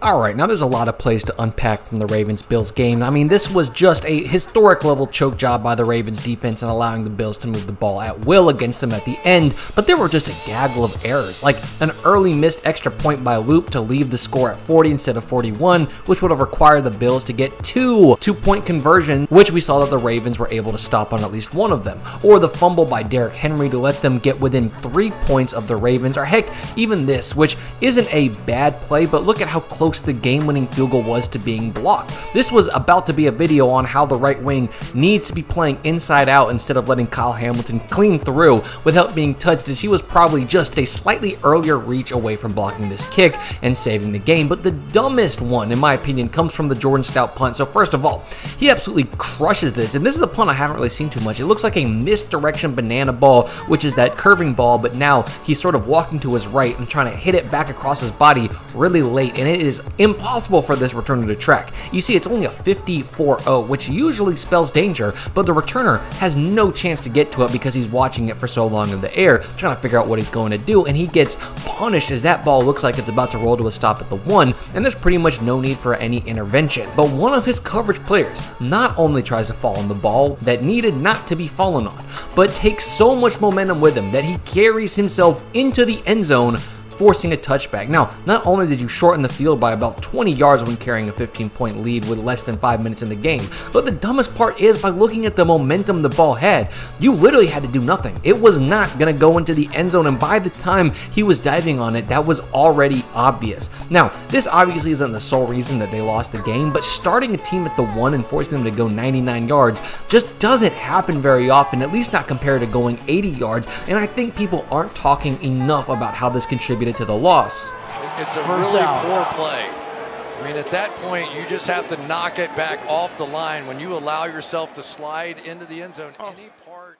Alright, now there's a lot of plays to unpack from the Ravens-Bills game. I mean, this was just a historic level choke job by the Ravens defense and allowing the Bills to move the ball at will against them at the end, but there were just a gaggle of errors, like an early missed extra point by Loop to leave the score at 40 instead of 41, which would have required the Bills to get two-point conversion, which we saw that the Ravens were able to stop on at least one of them, or the fumble by Derrick Henry to let them get within 3 points of the Ravens, or heck, even this, which isn't a bad play, but look at how close the game-winning field goal was to being blocked. This was about to be a video on how the right wing needs to be playing inside out instead of letting Kyle Hamilton clean through without being touched, as he was probably just a slightly earlier reach away from blocking this kick and saving the game. But the dumbest one, in my opinion, comes from the Jordan Stout punt. So first of all, he absolutely crushes this, and this is a punt I haven't really seen too much. It looks like a misdirection banana ball, which is that curving ball, but now he's sort of walking to his right and trying to hit it back across his body really late, and it is impossible for this returner to track. You see, it's only a 54-0, which usually spells danger, but the returner has no chance to get to it because he's watching it for so long in the air, trying to figure out what he's going to do, and he gets punished as that ball looks like it's about to roll to a stop at the 1, and there's pretty much no need for any intervention. But one of his coverage players not only tries to fall on the ball that needed not to be fallen on, but takes so much momentum with him that he carries himself into the end zone, forcing a touchback. Now, not only did you shorten the field by about 20 yards when carrying a 15-point lead with less than 5 minutes in the game, but the dumbest part is by looking at the momentum the ball had, you literally had to do nothing. It was not going to go into the end zone, and by the time he was diving on it, that was already obvious. Now, this obviously isn't the sole reason that they lost the game, but starting a team at the 1 and forcing them to go 99 yards just doesn't happen very often, at least not compared to going 80 yards, and I think people aren't talking enough about how this contributed to the loss. It's a really poor play. I mean, at that point, you just have to knock it back off the line when you allow yourself to slide into the end zone. Any part